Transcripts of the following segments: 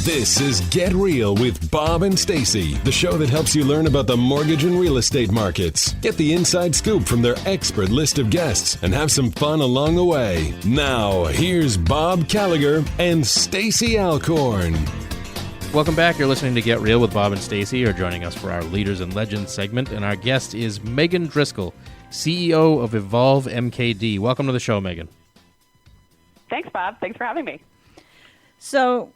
This is Get Real with Bob and Stacy, the show that helps you learn about the mortgage and real estate markets. Get the inside scoop from their expert list of guests and have some fun along the way. Now, here's Bob Gallagher and Stacy Alcorn. Welcome back. You're listening to Get Real with Bob and Stacy. You're joining us for our Leaders and Legends segment, and our guest is Megan Driscoll, CEO of Evolve MKD. Welcome to the show, Megan. Thanks, Bob. Thanks for having me. So,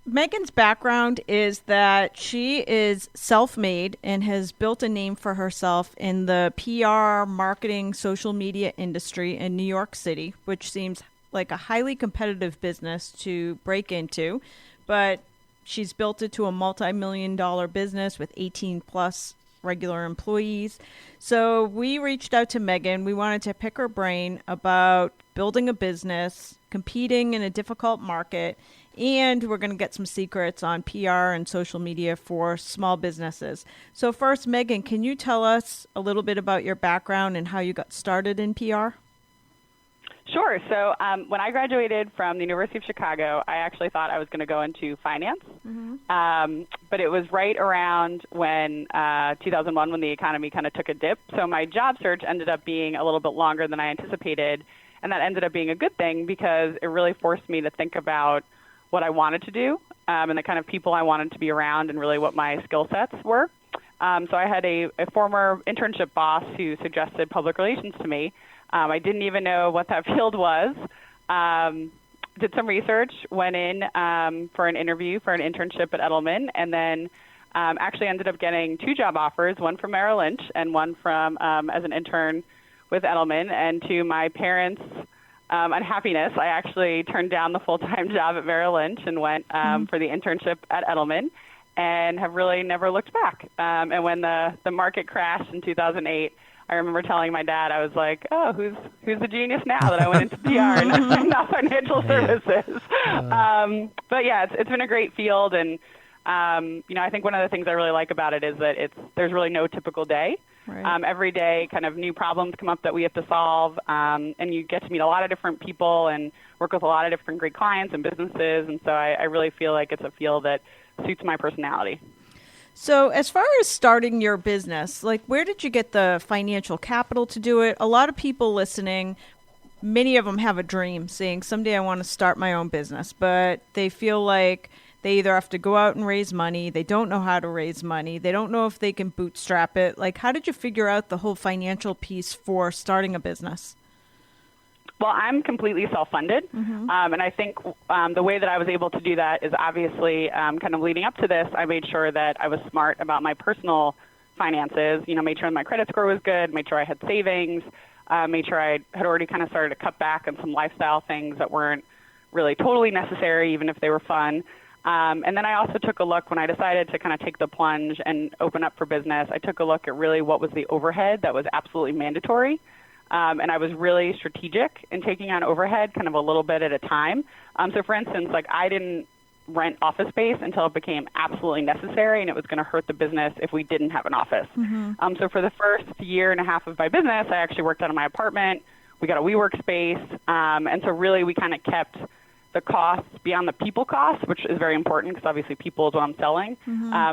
Megan's background is that she is self-made and has built a name for herself in the PR, marketing, social media industry in New York City, which seems like a highly competitive business to break into. But she's built it to a multi-million-dollar business with 18-plus regular employees. So we reached out to Megan. We wanted to pick her brain about building a business, competing in a difficult market, and we're going to get some secrets on PR and social media for small businesses. So first, Megan, can you tell us a little bit about your background and how you got started in PR? Sure. So when I graduated from the University of Chicago, I actually thought I was going to go into finance. But it was right around when 2001, when the economy kind of took a dip. So my job search ended up being a little bit longer than I anticipated. And that ended up being a good thing because it really forced me to think about what I wanted to do and the kind of people I wanted to be around and really what my skill sets were. So I had a former internship boss who suggested public relations to me. I didn't even know what that field was. Did some research, went in for an interview for an internship at Edelman, and then actually ended up getting two job offers, one from Merrill Lynch and one from as an intern with Edelman. And to my parents' unhappiness, I actually turned down the full-time job at Merrill Lynch and went for the internship at Edelman and have really never looked back. And when the market crashed in 2008, I remember telling my dad, I was like, oh, who's the genius now that I went into PR and not financial services? But yeah, it's been a great field. And, I think one of the things I really like about it is that there's really no typical day. Right. Every day kind of new problems come up that we have to solve. And you get to meet a lot of different people and work with a lot of different great clients and businesses. And so I really feel like it's a field that suits my personality. So as far as starting your business, like where did you get the financial capital to do it? A lot of people listening, many of them have a dream saying someday I want to start my own business, but they feel like they either have to go out and raise money, they don't know how to raise money, they don't know if they can bootstrap it. Like how did you figure out the whole financial piece for starting a business? Well, I'm completely self-funded, and I think the way that I was able to do that is obviously kind of leading up to this, I made sure that I was smart about my personal finances, made sure my credit score was good, made sure I had savings, made sure I had already kind of started to cut back on some lifestyle things that weren't really totally necessary, even if they were fun. And then I also took a look when I decided to kind of take the plunge and open up for business. I took a look at really what was the overhead that was absolutely mandatory. And I was really strategic in taking on overhead kind of a little bit at a time. So, for instance, like I didn't rent office space until it became absolutely necessary, and it was going to hurt the business if we didn't have an office. So for the first year and a half of my business, I actually worked out of my apartment. We got a WeWork space. And so really we kind of kept the costs beyond the people costs, which is very important because obviously people is what I'm selling.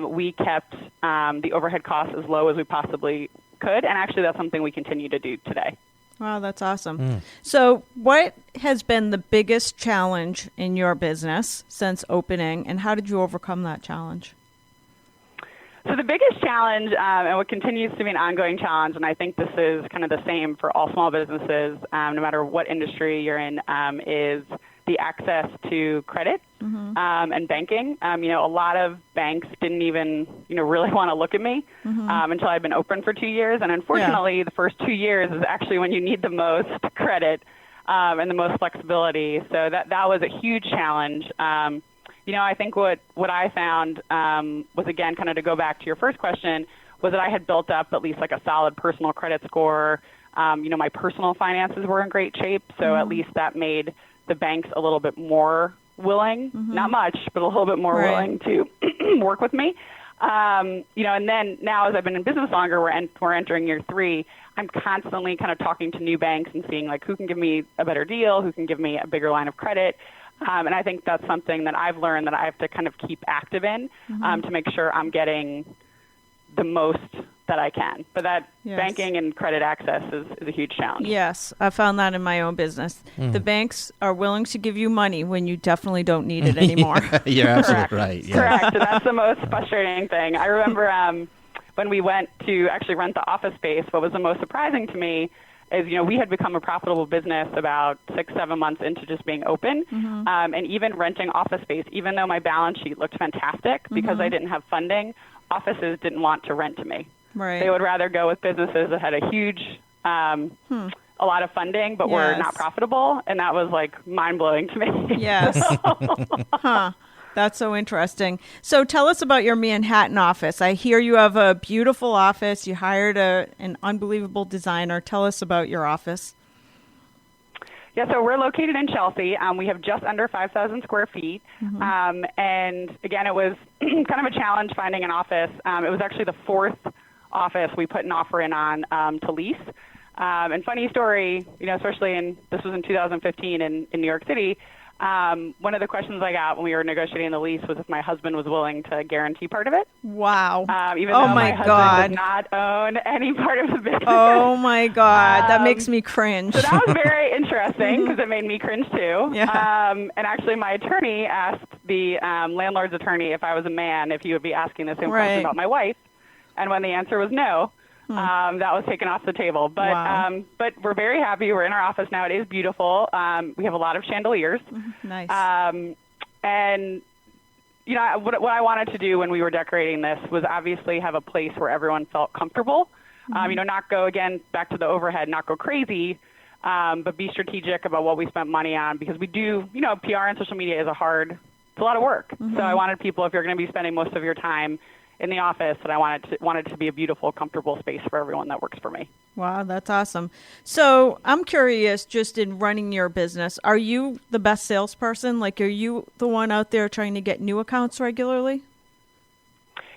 We kept the overhead costs as low as we possibly could. And actually that's something we continue to do today. Wow, that's awesome. So what has been the biggest challenge in your business since opening, and how did you overcome that challenge? So the biggest challenge, and what continues to be an ongoing challenge, and I think this is kind of the same for all small businesses, no matter what industry you're in, is the access to credit and banking. A lot of banks didn't even, really want to look at me until I'd been open for 2 years. And unfortunately, the first 2 years is actually when you need the most credit and the most flexibility. So that was a huge challenge. I think what I found was, again, kind of to go back to your first question, was that I had built up at least like a solid personal credit score. My personal finances were in great shape. So at least that made the banks a little bit more willing, not much, but a little bit more willing to work with me. And then now as I've been in business longer, we're entering year 3, I'm constantly kind of talking to new banks and seeing like who can give me a better deal, who can give me a bigger line of credit. And I think that's something that I've learned that I have to kind of keep active in to make sure I'm getting the most that I can. But that banking and credit access is a huge challenge. Yes, I found that in my own business. The banks are willing to give you money when you definitely don't need it anymore. You're absolutely right. Yeah. Correct. That's the most frustrating thing. I remember when we went to actually rent the office space, what was the most surprising to me is, we had become a profitable business about 6-7 months into just being open. And even renting office space, even though my balance sheet looked fantastic, because I didn't have funding, offices didn't want to rent to me. Right. They would rather go with businesses that had a huge, a lot of funding, but were not profitable. And that was like mind-blowing to me. Yes. That's so interesting. So tell us about your Manhattan office. I hear you have a beautiful office. You hired an unbelievable designer. Tell us about your office. Yeah, so we're located in Chelsea. We have just under 5,000 square feet. And again, it was kind of a challenge finding an office. It was actually the fourth office we put an offer in on to lease. And funny story, especially this was in 2015 in New York City. One of the questions I got when we were negotiating the lease was if my husband was willing to guarantee part of it. Wow. Even though my husband does not own any part of the business. Oh, my God. That makes me cringe. So that was very interesting because it made me cringe, too. Yeah. And actually, my attorney asked the landlord's attorney if I was a man, if he would be asking the same question about my wife. And when the answer was no, that was taken off the table. But but we're very happy. We're in our office now. It is beautiful. We have a lot of chandeliers. Nice. And, what I wanted to do when we were decorating this was obviously have a place where everyone felt comfortable. Not go, again, back to the overhead, not go crazy, but be strategic about what we spent money on because we do, PR and social media is it's a lot of work. So I wanted people, if you're going to be spending most of your time in the office, that I wanted to be a beautiful, comfortable space for everyone that works for me. Wow, that's awesome. So I'm curious, just in running your business, are you the best salesperson? Like, are you the one out there trying to get new accounts regularly?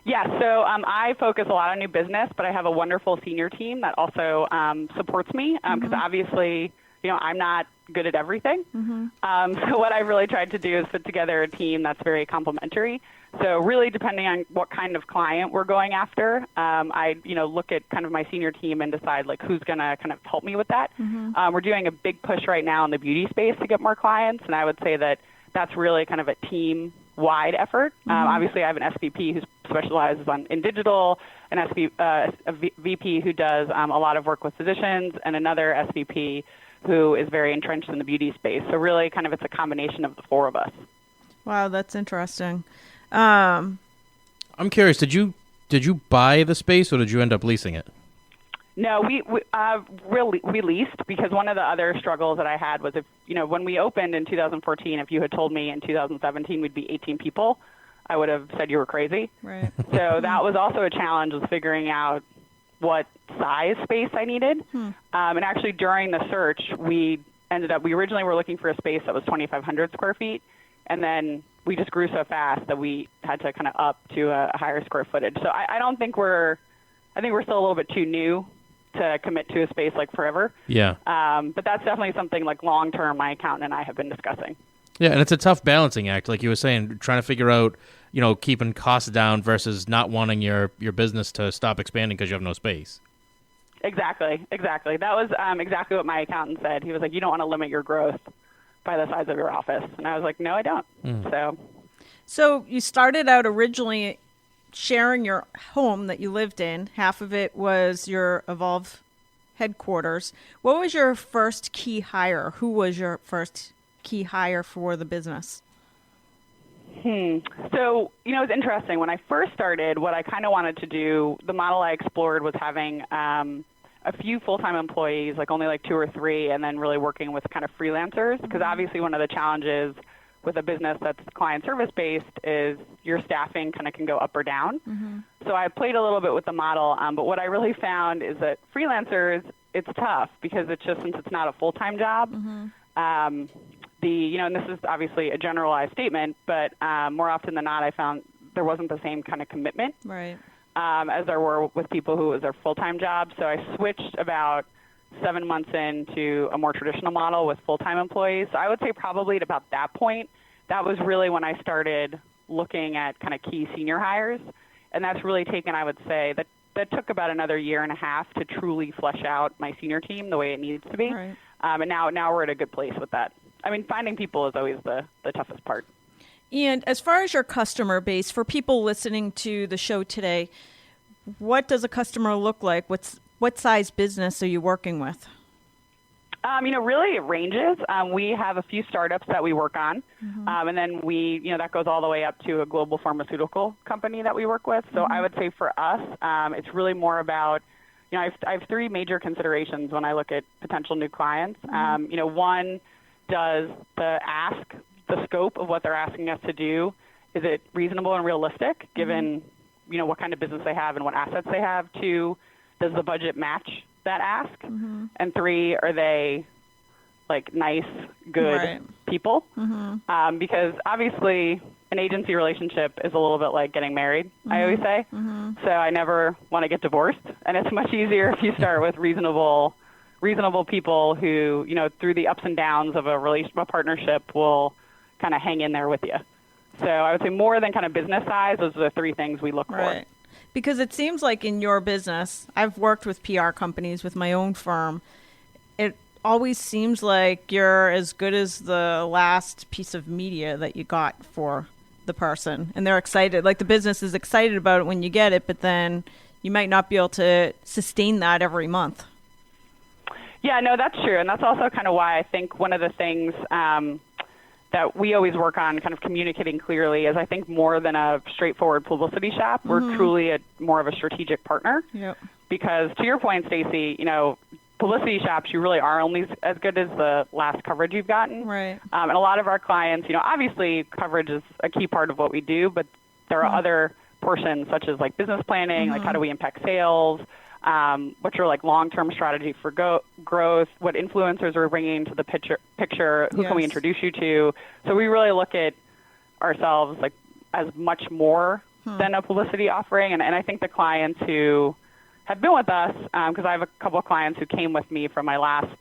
Yeah, so I focus a lot on new business, but I have a wonderful senior team that also supports me because obviously, I'm not good at everything. So what I really tried to do is put together a team that's very complementary. So really, depending on what kind of client we're going after, I look at kind of my senior team and decide like who's going to kind of help me with that. We're doing a big push right now in the beauty space to get more clients, and I would say that that's really kind of a team-wide effort. Obviously, I have an SVP who specializes in digital, a VP who does a lot of work with physicians, and another SVP who is very entrenched in the beauty space. So really kind of it's a combination of the four of us. Wow, that's interesting. I'm curious, did you buy the space or did you end up leasing it? No, we leased because one of the other struggles that I had was when we opened in 2014, if you had told me in 2017 we'd be 18 people, I would have said you were crazy. Right. So that was also a challenge, was figuring out what size space I needed. And actually during the search, we originally were looking for a space that was 2,500 square feet. And then we just grew so fast that we had to kind of up to a higher square footage. So I think we're still a little bit too new to commit to a space like forever. Yeah. But that's definitely something like long-term my accountant and I have been discussing. Yeah, and it's a tough balancing act, like you were saying, trying to figure out, keeping costs down versus not wanting your business to stop expanding because you have no space. Exactly. That was exactly what my accountant said. He was like, you don't want to limit your growth by the size of your office. And I was like, no, I don't. So you started out originally sharing your home that you lived in. Half of it was your Evolve headquarters. What was your first key hire? Who was your first key hire for the business? So, it's interesting. When I first started, what I kind of wanted to do, the model I explored was having a few full-time employees, like only like 2 or 3, and then really working with kind of freelancers. Because obviously one of the challenges with a business that's client service-based is your staffing kind of can go up or down. So I played a little bit with the model, but what I really found is that freelancers, it's tough because it's just, since it's not a full-time job, and this is obviously a generalized statement, but more often than not, I found there wasn't the same kind of commitment. Right. As there were with people who it was their full-time job. So I switched about 7 months into a more traditional model with full-time employees. So I would say probably at about that point, that was really when I started looking at kind of key senior hires. And that's really taken, I would say, that took about another year and a half to truly flesh out my senior team the way it needs to be. Right. And now we're at a good place with that. I mean, finding people is always the toughest part. And as far as your customer base, for people listening to the show today, what does a customer look like? What size business are you working with? Really it ranges. We have a few startups that we work on, and then that goes all the way up to a global pharmaceutical company that we work with. So I would say for us, it's really more about, I have three major considerations when I look at potential new clients. One, does the scope of what they're asking us to do, is it reasonable and realistic given, what kind of business they have and what assets they have? Two, does the budget match that ask? And three, are they nice, good people? Because obviously an agency relationship is a little bit like getting married, I always say. So I never want to get divorced. And it's much easier if you start with reasonable people who, through the ups and downs of a partnership will kind of hang in there with you. So I would say more than kind of business size, those are the three things we look for. Because it seems like in your business, I've worked with PR companies with my own firm. It always seems like you're as good as the last piece of media that you got for the person. And they're excited. Like the business is excited about it when you get it, but then you might not be able to sustain that every month. Yeah, no, that's true. And that's also kind of why I think one of the things that we always work on kind of communicating clearly is I think more than a straightforward publicity shop, we're truly more of a strategic partner. Because to your point, Stacey, publicity shops, you really are only as good as the last coverage you've gotten. And a lot of our clients, obviously coverage is a key part of what we do, but there are other portions such as business planning, how do we impact sales, what's your long-term strategy for growth, what influencers are bringing to the picture, who can we introduce you to. So we really look at ourselves as much more than a publicity offering. And I think the clients who have been with us, because I have a couple of clients who came with me from my last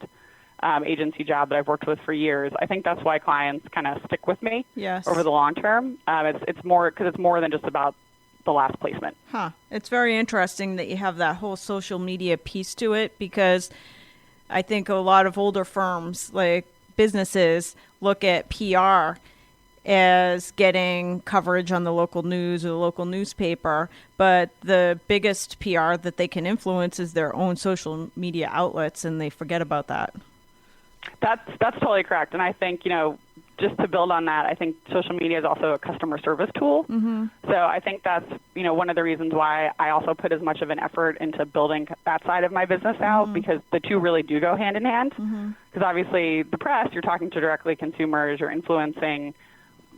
agency job that I've worked with for years, I think that's why clients kind of stick with me over the long term. It's more because it's more than just about the last placement. It's very interesting that you have that whole social media piece to it, because I think a lot of older firms, like businesses, look at PR as getting coverage on the local news or the local newspaper, but the biggest PR that they can influence is their own social media outlets, and they forget about that. That's totally correct. And I think, just to build on that, I think social media is also a customer service tool. So I think that's, one of the reasons why I also put as much of an effort into building that side of my business out, because the two really do go hand in hand. Because obviously the press, you're talking to directly consumers, you're influencing,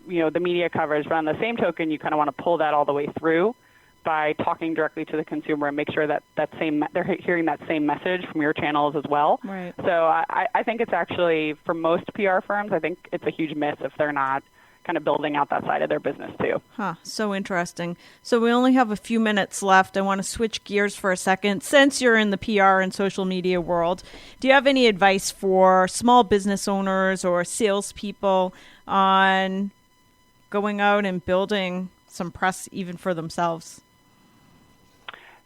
the media coverage, but on the same token, you kind of want to pull that all the way through by talking directly to the consumer and make sure that they're hearing that same message from your channels as well. So I think it's actually, for most PR firms, I think it's a huge miss if they're not kind of building out that side of their business too. So interesting. So we only have a few minutes left. I want to switch gears for a second. Since you're in the PR and social media world, do you have any advice for small business owners or salespeople on going out and building some press even for themselves?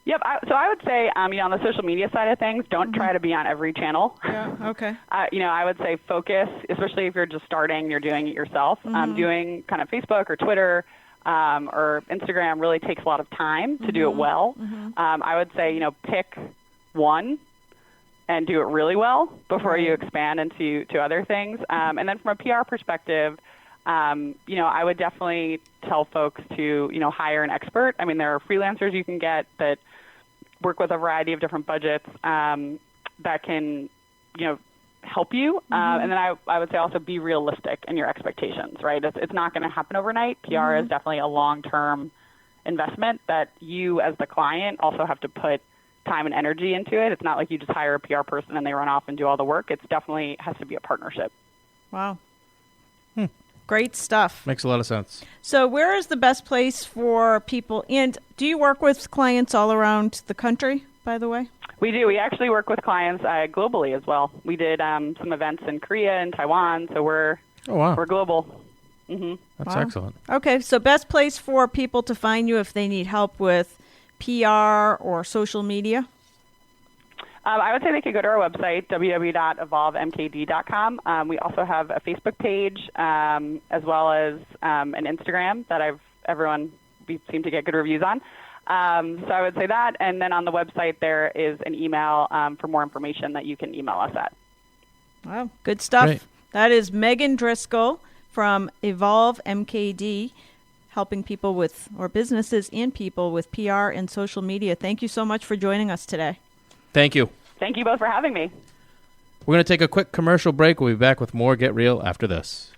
Yep. So I would say, on the social media side of things, don't try to be on every channel. I would say focus, especially if you're just starting, you're doing it yourself. Doing kind of Facebook or Twitter or Instagram really takes a lot of time to do it well. I would say, pick one and do it really well before you expand into other things. And then from a PR perspective, I would definitely tell folks to, hire an expert. I mean, there are freelancers you can get that work with a variety of different budgets that can, help you. And then I would say also be realistic in your expectations, right? It's not going to happen overnight. PR is definitely a long-term investment that you as the client also have to put time and energy into it. It's not like you just hire a PR person and they run off and do all the work. It's definitely has to be a partnership. Wow. Great stuff. Makes a lot of sense. So where is the best place for people? And do you work with clients all around the country, by the way? We do. We actually work with clients globally as well. We did some events in Korea and Taiwan, so we're global. Mm-hmm. That's excellent. Okay, so best place for people to find you if they need help with PR or social media? I would say they could go to our website, www.evolvemkd.com. We also have a Facebook page as well as an Instagram that we seem to get good reviews on. So I would say that. And then on the website, there is an email for more information that you can email us at. Wow, good stuff. Great. That is Megan Driscoll from Evolve MKD, helping people or businesses and people with PR and social media. Thank you so much for joining us today. Thank you. Thank you both for having me. We're going to take a quick commercial break. We'll be back with more Get Real after this.